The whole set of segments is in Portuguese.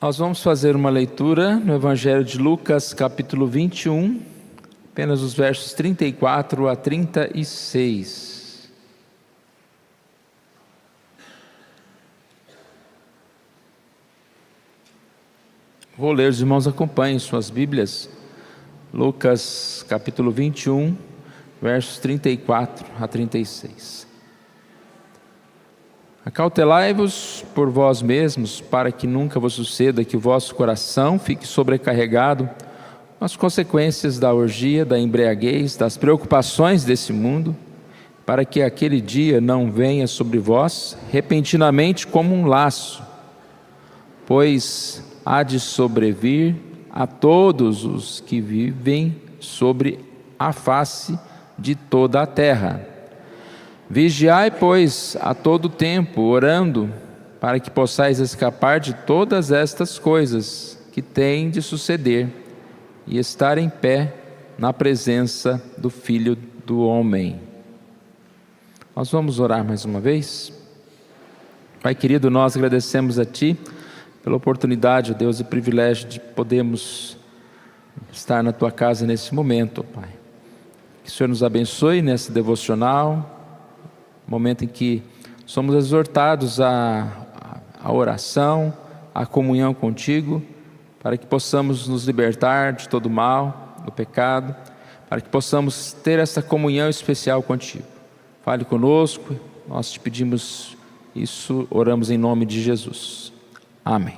Nós vamos fazer uma leitura no Evangelho de Lucas, capítulo 21, apenas os versos 34 a 36. Vou ler, os irmãos acompanhem suas Bíblias. Lucas, capítulo 21, versos 34 a 36. Acautelai-vos por vós mesmos, para que nunca vos suceda que o vosso coração fique sobrecarregado com as consequências da orgia, da embriaguez, das preocupações desse mundo, para que aquele dia não venha sobre vós repentinamente como um laço, pois há de sobrevir a todos os que vivem sobre a face de toda a terra. Vigiai, pois, a todo tempo, orando, para que possais escapar de todas estas coisas que têm de suceder e estar em pé na presença do Filho do Homem. Nós vamos orar mais uma vez. Pai querido, nós agradecemos a Ti pela oportunidade, ó Deus, e privilégio de podermos estar na Tua casa nesse momento, ó Pai. Que o Senhor nos abençoe nesse devocional, momento em que somos exortados à oração, à comunhão contigo, para que possamos nos libertar de todo mal, do pecado, para que possamos ter essa comunhão especial contigo. Fale conosco, nós te pedimos isso, oramos em nome de Jesus. Amém.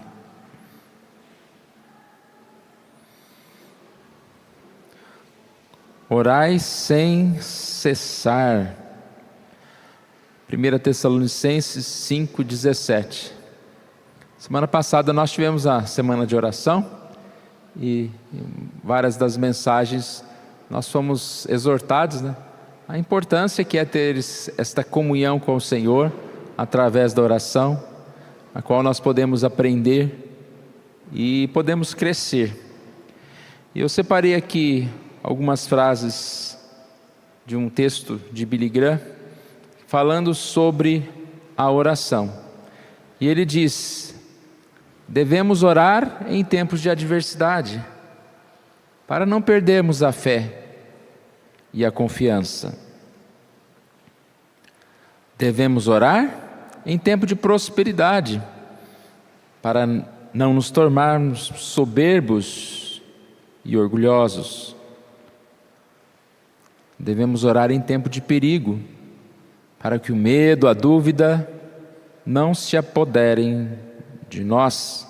Orai sem cessar. 1 Tessalonicenses 5,17. Semana passada nós tivemos a semana de oração e em várias das mensagens nós fomos exortados, a importância que é ter esta comunhão com o Senhor através da oração, a qual nós podemos aprender e podemos crescer. E eu separei aqui algumas frases de um texto de Billy Graham, falando sobre a oração. E ele diz: devemos orar em tempos de adversidade, para não perdermos a fé e a confiança. Devemos orar em tempo de prosperidade, para não nos tornarmos soberbos e orgulhosos. Devemos orar em tempo de perigo, para que o medo, a dúvida não se apoderem de nós.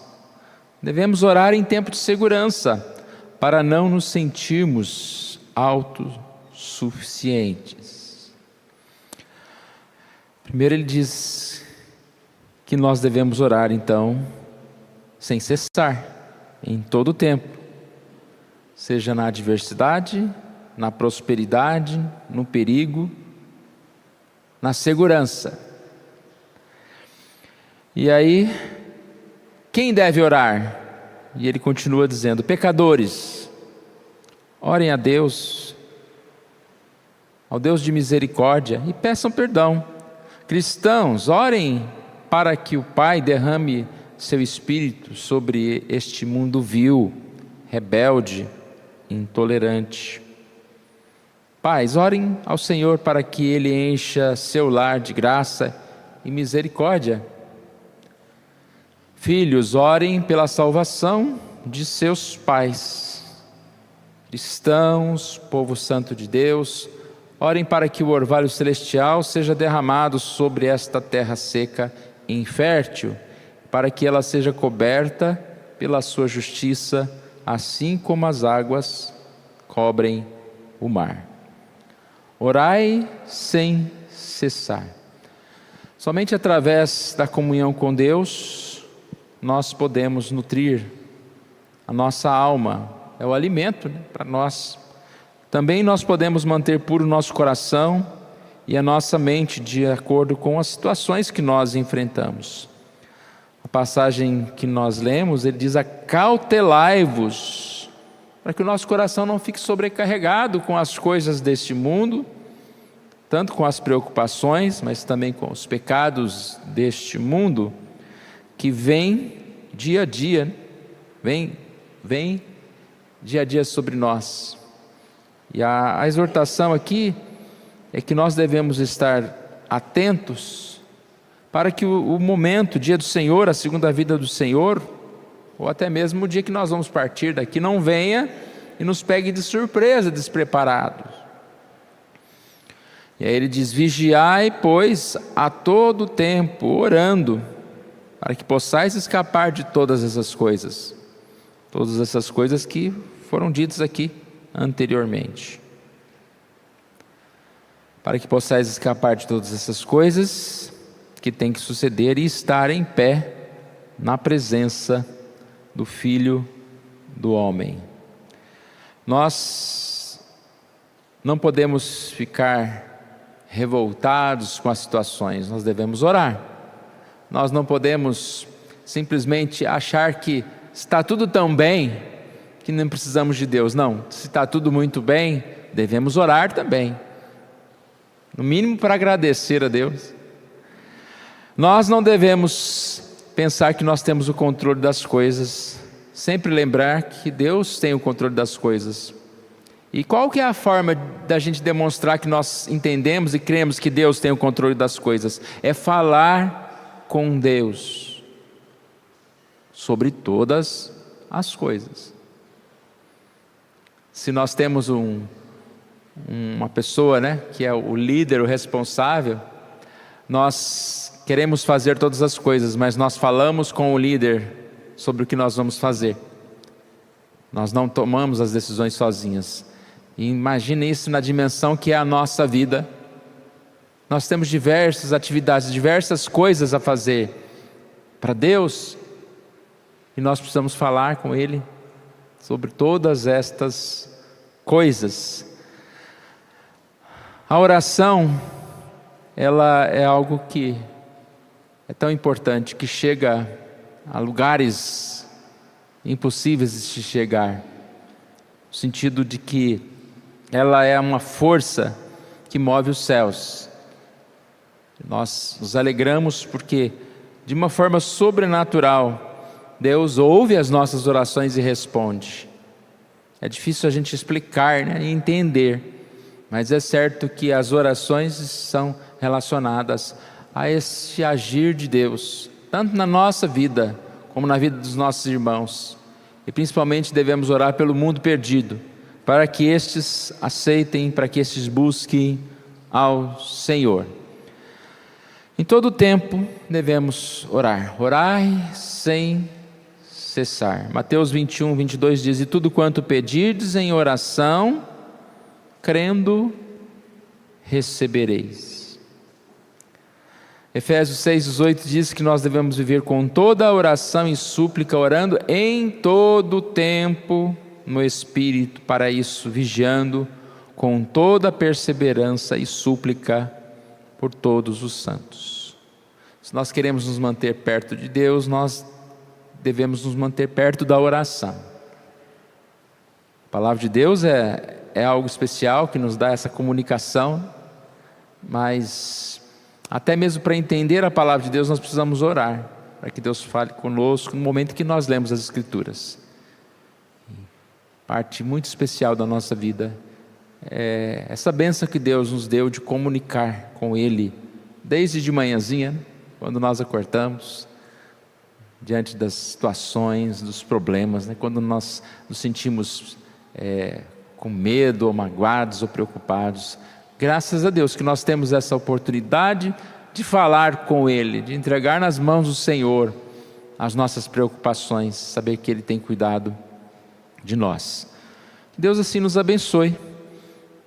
Devemos orar em tempo de segurança, para não nos sentirmos autossuficientes. Primeiro ele diz que nós devemos orar então sem cessar, em todo o tempo, seja na adversidade, na prosperidade, no perigo, na segurança. E aí, quem deve orar? E ele continua dizendo: pecadores, orem a Deus, ao Deus de misericórdia, e peçam perdão. Cristãos, orem para que o Pai derrame seu Espírito sobre este mundo vil, rebelde, intolerante. Pais, orem ao Senhor para que Ele encha seu lar de graça e misericórdia. Filhos, orem pela salvação de seus pais. Cristãos, povo santo de Deus, orem para que o orvalho celestial seja derramado sobre esta terra seca e infértil, para que ela seja coberta pela sua justiça, assim como as águas cobrem o mar. Orai sem cessar. Somente através da comunhão com Deus, nós podemos nutrir a nossa alma, é o alimento para nós. Também nós podemos manter puro o nosso coração e a nossa mente de acordo com as situações que nós enfrentamos. A passagem que nós lemos, ele diz: acautelai-vos, para que o nosso coração não fique sobrecarregado com as coisas deste mundo, tanto com as preocupações, mas também com os pecados deste mundo, que vêm dia a dia, vem dia a dia sobre nós. E a exortação aqui é que nós devemos estar atentos para que o momento, o dia do Senhor, a segunda vida do Senhor, ou até mesmo o dia que nós vamos partir daqui, não venha e nos pegue de surpresa, despreparados. E aí ele diz: vigiai, pois, a todo tempo, orando, para que possais escapar de todas essas coisas que foram ditas aqui anteriormente. Para que possais escapar de todas essas coisas que tem que suceder e estar em pé na presença do Filho do Homem. Nós não podemos ficar revoltados com as situações, nós devemos orar. Nós não podemos simplesmente achar que está tudo tão bem que não precisamos de Deus. Não, se está tudo muito bem, devemos orar também, no mínimo para agradecer a Deus. Nós não devemos pensar que nós temos o controle das coisas, sempre lembrar que Deus tem o controle das coisas. E qual que é a forma da gente demonstrar que nós entendemos e cremos que Deus tem o controle das coisas? É falar com Deus sobre todas as coisas. Se nós temos uma pessoa, que é o líder, o responsável, nós queremos fazer todas as coisas, mas nós falamos com o líder sobre o que nós vamos fazer. Nós não tomamos as decisões sozinhas. E imagine isso na dimensão que é a nossa vida. Nós temos diversas atividades, diversas coisas a fazer para Deus, e nós precisamos falar com Ele sobre todas estas coisas. A oração, ela é algo que é tão importante, que chega a lugares impossíveis de se chegar, no sentido de que ela é uma força que move os céus. Nós nos alegramos porque, de uma forma sobrenatural, Deus ouve as nossas orações e responde. É difícil a gente explicar, e entender, mas é certo que as orações são relacionadas a esse agir de Deus, tanto na nossa vida, como na vida dos nossos irmãos. E principalmente devemos orar pelo mundo perdido, para que estes aceitem, para que estes busquem ao Senhor. Em todo o tempo devemos orar. Orai sem cessar. Mateus 21, 22 diz: e tudo quanto pedirdes em oração, crendo, recebereis. Efésios 6, 18 diz que nós devemos viver com toda a oração e súplica, orando em todo o tempo no Espírito, para isso vigiando com toda perseverança e súplica por todos os santos. Se nós queremos nos manter perto de Deus, nós devemos nos manter perto da oração. A palavra de Deus é algo especial que nos dá essa comunicação, mas até mesmo para entender a palavra de Deus nós precisamos orar, para que Deus fale conosco no momento que nós lemos as Escrituras. Parte muito especial da nossa vida é essa bênção que Deus nos deu de comunicar com Ele, desde de manhãzinha, quando nós acordamos, diante das situações, dos problemas, quando nós nos sentimos com medo, ou magoados, ou preocupados. Graças a Deus que nós temos essa oportunidade de falar com Ele, de entregar nas mãos do Senhor as nossas preocupações, saber que Ele tem cuidado de nós. Que Deus assim nos abençoe.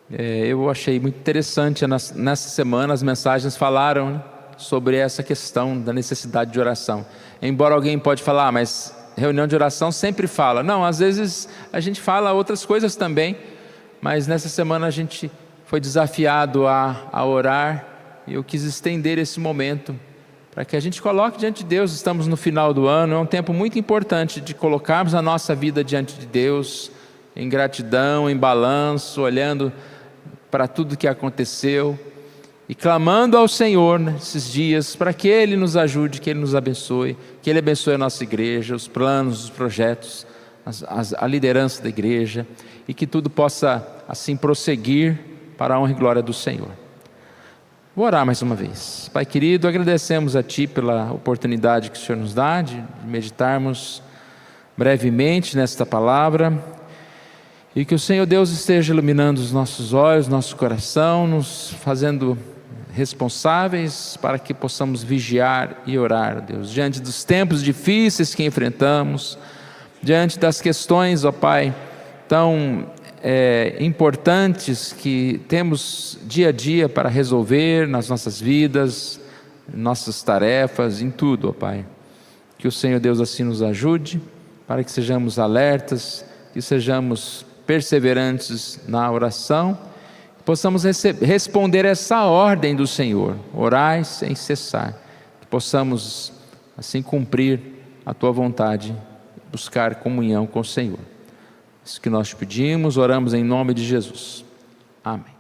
Eu achei muito interessante, nessa semana as mensagens falaram sobre essa questão da necessidade de oração. Embora alguém pode falar, mas reunião de oração sempre fala. Não, às vezes a gente fala outras coisas também, mas nessa semana a gente foi desafiado a orar, e eu quis estender esse momento para que a gente coloque diante de Deus. Estamos no final do ano, é um tempo muito importante de colocarmos a nossa vida diante de Deus, em gratidão, em balanço, olhando para tudo que aconteceu, e clamando ao Senhor nesses dias para que Ele nos ajude, que Ele nos abençoe, que Ele abençoe a nossa igreja, os planos, os projetos, a liderança da igreja, e que tudo possa assim prosseguir para a honra e glória do Senhor. Vou orar mais uma vez. Pai querido, agradecemos a Ti pela oportunidade que o Senhor nos dá de meditarmos brevemente nesta palavra, e que o Senhor Deus esteja iluminando os nossos olhos, nosso coração, nos fazendo responsáveis para que possamos vigiar e orar, Deus, diante dos tempos difíceis que enfrentamos, diante das questões, ó Pai, tão importantes que temos dia a dia para resolver nas nossas vidas, nossas tarefas, em tudo, ó Pai. Que o Senhor Deus assim nos ajude, para que sejamos alertas, que sejamos perseverantes na oração, possamos responder essa ordem do Senhor: orai sem cessar, que possamos assim cumprir a Tua vontade, buscar comunhão com o Senhor. Isso que nós te pedimos, oramos em nome de Jesus. Amém.